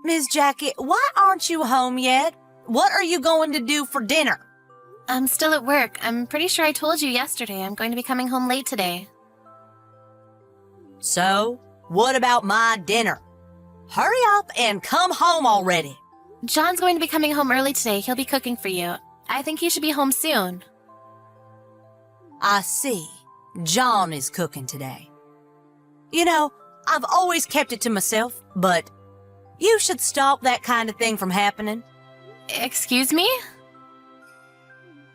Miss Jackie, why aren't you home yet? What are you going to do for dinner? I'm still at work. I'm pretty sure I told you yesterday I'm going to be coming home late today. So, what about my dinner? Hurry up and come home already. John's going to be coming home early today. He'll be cooking for you. I think he should be home soon. I see. John is cooking today. You know, I've always kept it to myself, but you should stop that kind of thing from happening. Excuse me?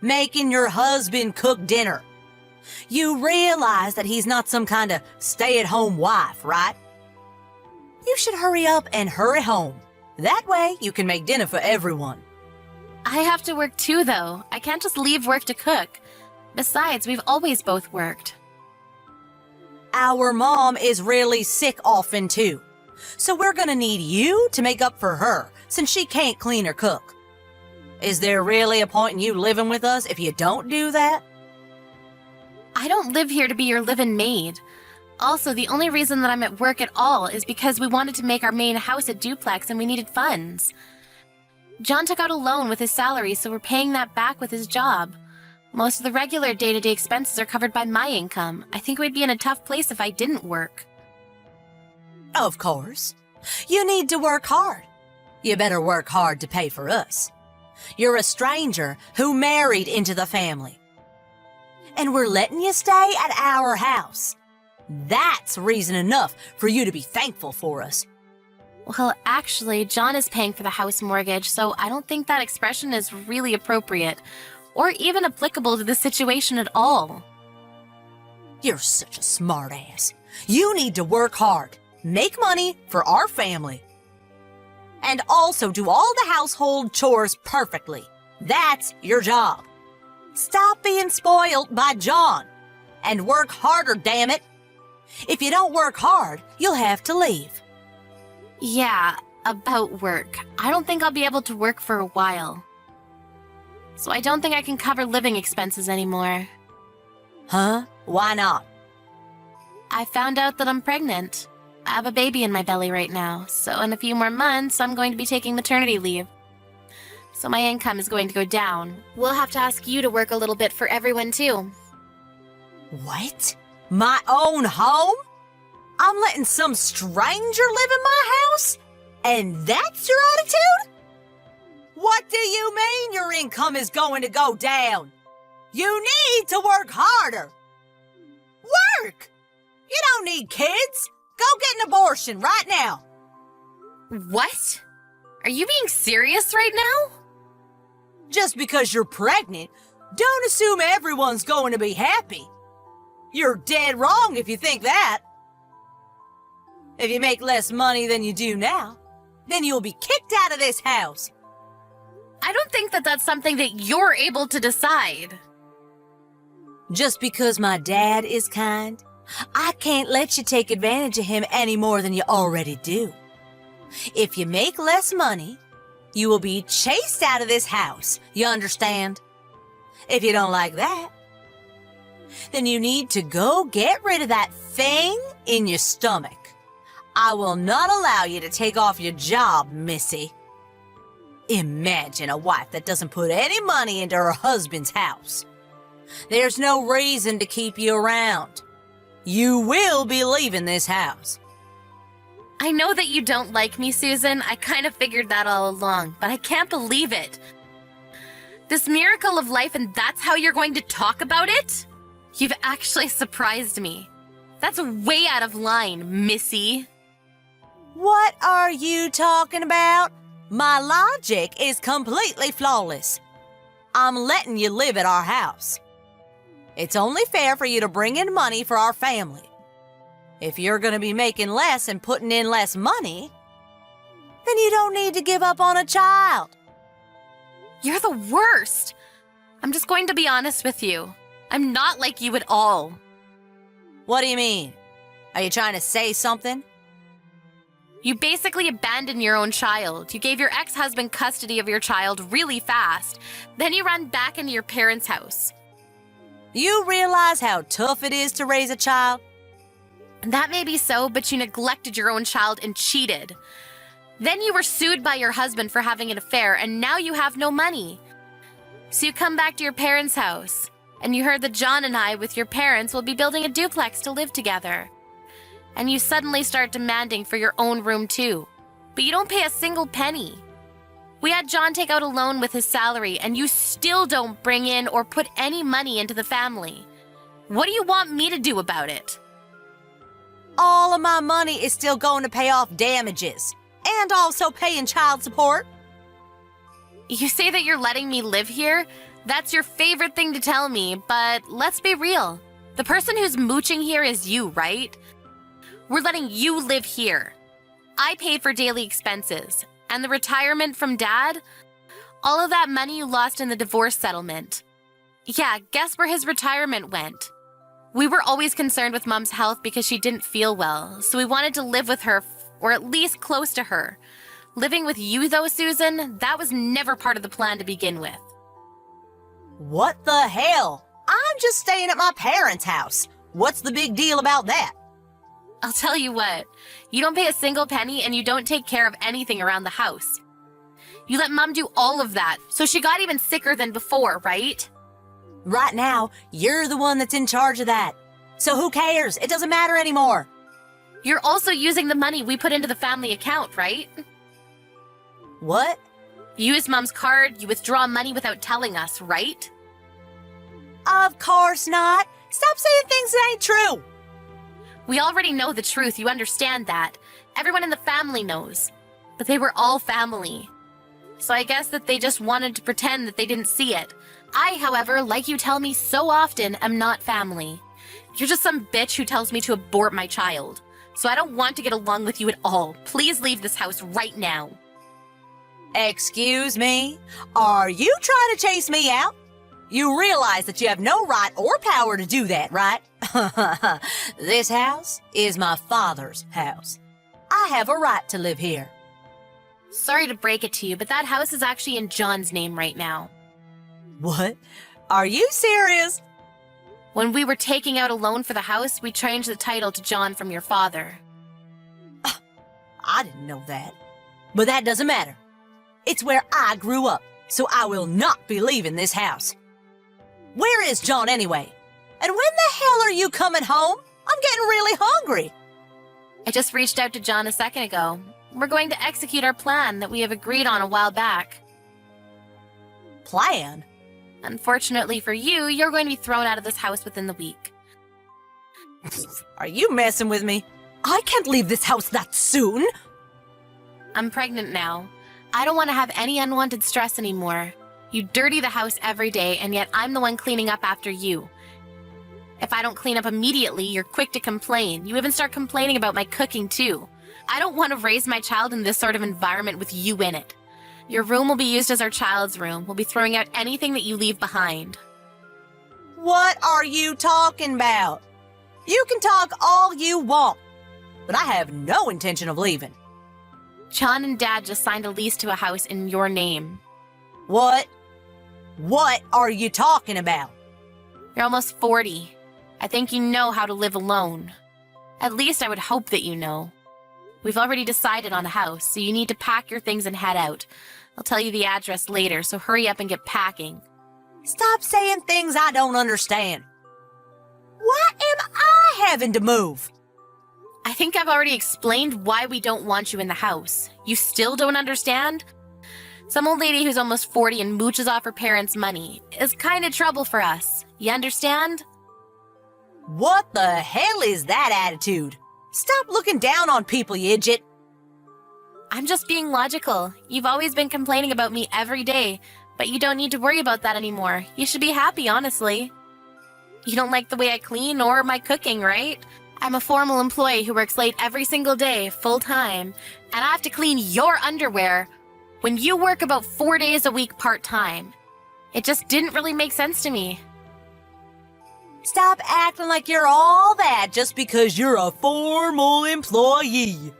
Making your husband cook dinner. You realize that he's not some kind of stay-at-home wife, right? You should hurry up and hurry home. That way you can make dinner for everyone. I have to work too, though. I can't just leave work to cook. Besides, we've always both worked. Our mom is really sick often too. So we're gonna need you to make up for her, since she can't clean or cook. Is there really a point in you living with us if you don't do that? I don't live here to be your live-in maid. Also, the only reason that I'm at work at all is because we wanted to make our main house a duplex and we needed funds. John took out a loan with his salary, so we're paying that back with his job. Most of the regular day-to-day expenses are covered by my income. I think we'd be in a tough place if I didn't work. Of course. You need to work hard. You better work hard to pay for us. You're a stranger who married into the family. And we're letting you stay at our house. That's reason enough for you to be thankful for us. Well, actually, John is paying for the house mortgage, so I don't think that expression is really appropriate, or even applicable to the situation at all. You're such a smartass. You need to work hard, make money for our family, and also do all the household chores perfectly. That's your job. Stop being spoiled by John, and work harder, damn it. If you don't work hard, you'll have to leave. Yeah, about work. I don't think I'll be able to work for a while. So I don't think I can cover living expenses anymore. Huh? Why not? I found out that I'm pregnant. I have a baby in my belly right now, so in a few more months, I'm going to be taking maternity leave. So my income is going to go down. We'll have to ask you to work a little bit for everyone, too. What? My own home? I'm letting some stranger live in my house? And that's your attitude? What do you mean your income is going to go down? You need to work harder. Work! You don't need kids. Go get an abortion right now. What? Are you being serious right now? Just because you're pregnant, don't assume everyone's going to be happy. You're dead wrong if you think that. If you make less money than you do now, then you'll be kicked out of this house. I don't think that that's something that you're able to decide. Just because my dad is kind, I can't let you take advantage of him any more than you already do. If you make less money, you will be chased out of this house, you understand? If you don't like that, then you need to go get rid of that thing in your stomach. I will not allow you to take off your job, Missy. Imagine a wife that doesn't put any money into her husband's house. There's no reason to keep you around. You will be leaving this house. I know that you don't like me, Susan. I kind of figured that all along, but I can't believe it. This miracle of life, and that's how you're going to talk about it? You've actually surprised me. That's way out of line, Missy. What are you talking about? My logic is completely flawless. I'm letting you live at our house. It's only fair for you to bring in money for our family. If you're going to be making less and putting in less money, then you don't need to give up on a child. You're the worst. I'm just going to be honest with you. I'm not like you at all. What do you mean? Are you trying to say something? You basically abandoned your own child. You gave your ex-husband custody of your child really fast. Then you ran back into your parents' house. You realize how tough it is to raise a child? That may be so, but you neglected your own child and cheated. Then you were sued by your husband for having an affair, and now you have no money. So you come back to your parents' house, and you heard that John and I, with your parents, will be building a duplex to live together. And you suddenly start demanding for your own room too. But you don't pay a single penny. We had John take out a loan with his salary, and you still don't bring in or put any money into the family. What do you want me to do about it? All of my money is still going to pay off damages and also paying child support. You say that you're letting me live here? That's your favorite thing to tell me, but let's be real. The person who's mooching here is you, right? We're letting you live here. I paid for daily expenses, and the retirement from Dad? All of that money you lost in the divorce settlement. Yeah, guess where his retirement went? We were always concerned with Mom's health because she didn't feel well, so we wanted to live with her, or at least close to her. Living with you, though, Susan, that was never part of the plan to begin with. What the hell? I'm just staying at my parents' house. What's the big deal about that? I'll tell you what, you don't pay a single penny and you don't take care of anything around the house. You let Mom do all of that, so she got even sicker than before, right? Right now, you're the one that's in charge of that. So who cares? It doesn't matter anymore. You're also using the money we put into the family account, right? What? You use Mom's card, you withdraw money without telling us, right? Of course not. Stop saying things that ain't true. We already know the truth, you understand that. Everyone in the family knows. But they were all family. So I guess that they just wanted to pretend that they didn't see it. I, however, like you tell me so often, am not family. You're just some bitch who tells me to abort my child. So I don't want to get along with you at all. Please leave this house right now. Excuse me? Are you trying to chase me out? You realize that you have no right or power to do that, right? This house is my father's house. I have a right to live here. Sorry to break it to you, but that house is actually in John's name right now. What? Are you serious? When we were taking out a loan for the house, we changed the title to John from your father. I didn't know that. But that doesn't matter. It's where I grew up, so I will not be leaving this house. Where is John anyway? And when the hell are you coming home? I'm getting really hungry. I just reached out to John a second ago. We're going to execute our plan that we have agreed on a while back. Plan? Unfortunately for you, you're going to be thrown out of this house within the week. Are you messing with me? I can't leave this house that soon. I'm pregnant now. I don't want to have any unwanted stress anymore. You dirty the house every day, and yet I'm the one cleaning up after you. If I don't clean up immediately, you're quick to complain. You even start complaining about my cooking, too. I don't want to raise my child in this sort of environment with you in it. Your room will be used as our child's room. We'll be throwing out anything that you leave behind. What are you talking about? You can talk all you want, but I have no intention of leaving. John and Dad just signed a lease to a house in your name. What? What are you talking about? You're almost 40. I think you know how to live alone. At least I would hope that you know. We've already decided on a house, so you need to pack your things and head out. I'll tell you the address later, so hurry up and get packing. Stop saying things I don't understand. Why am I having to move? I think I've already explained why we don't want you in the house. You still don't understand? Some old lady who's almost 40 and mooches off her parents' money is kind of trouble for us. You understand? What the hell is that attitude? Stop looking down on people, you idiot. I'm just being logical. You've always been complaining about me every day, but you don't need to worry about that anymore. You should be happy, honestly. You don't like the way I clean or my cooking, right? I'm a formal employee who works late every single day, full-time, and I have to clean your underwear when you work about 4 days a week part-time. It just didn't really make sense to me. Stop acting like you're all that just because you're a formal employee.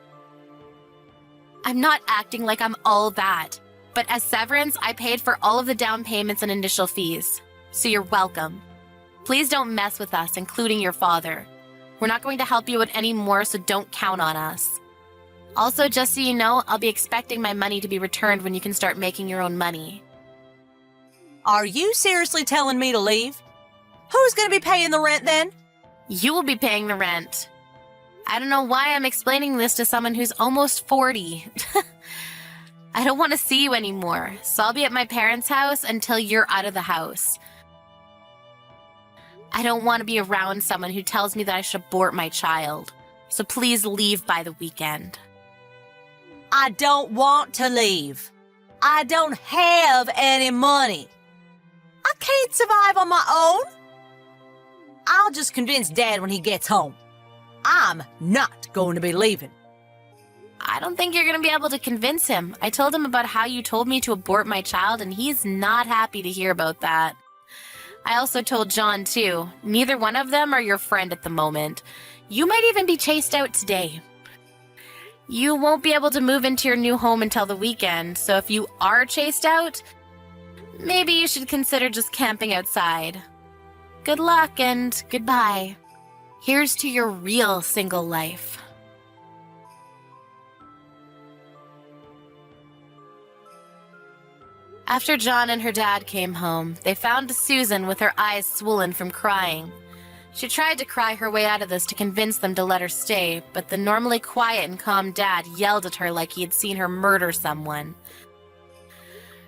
I'm not acting like I'm all that, but as severance, I paid for all of the down payments and initial fees, so you're welcome. Please don't mess with us, including your father. We're not going to help you out anymore, so don't count on us. Also, just so you know, I'll be expecting my money to be returned when you can start making your own money. Are you seriously telling me to leave? Who's gonna be paying the rent then? You will be paying the rent. I don't know why I'm explaining this to someone who's almost 40. I don't want to see you anymore, so I'll be at my parents' house until you're out of the house. I don't want to be around someone who tells me that I should abort my child, so please leave by the weekend. I don't want to leave. I don't have any money. I can't survive on my own. I'll just convince Dad when he gets home. I'm not going to be leaving. I don't think you're going to be able to convince him. I told him about how you told me to abort my child, and he's not happy to hear about that. I also told John, too. Neither one of them are your friend at the moment. You might even be chased out today. You won't be able to move into your new home until the weekend, so if you are chased out, maybe you should consider just camping outside. Good luck and goodbye. Here's to your real single life. After John and her dad came home, they found Susan with her eyes swollen from crying. She tried to cry her way out of this to convince them to let her stay, but the normally quiet and calm dad yelled at her like he had seen her murder someone.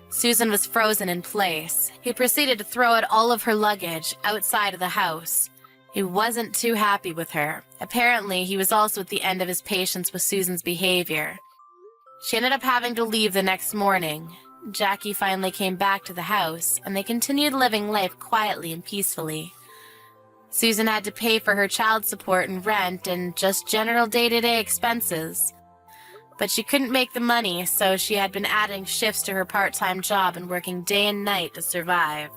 Susan was frozen in place. He proceeded to throw out all of her luggage outside of the house. He wasn't too happy with her. Apparently, he was also at the end of his patience with Susan's behavior. She ended up having to leave the next morning. Jackie finally came back to the house, and they continued living life quietly and peacefully. Susan had to pay for her child support and rent and just general day-to-day expenses. But she couldn't make the money, so she had been adding shifts to her part-time job and working day and night to survive.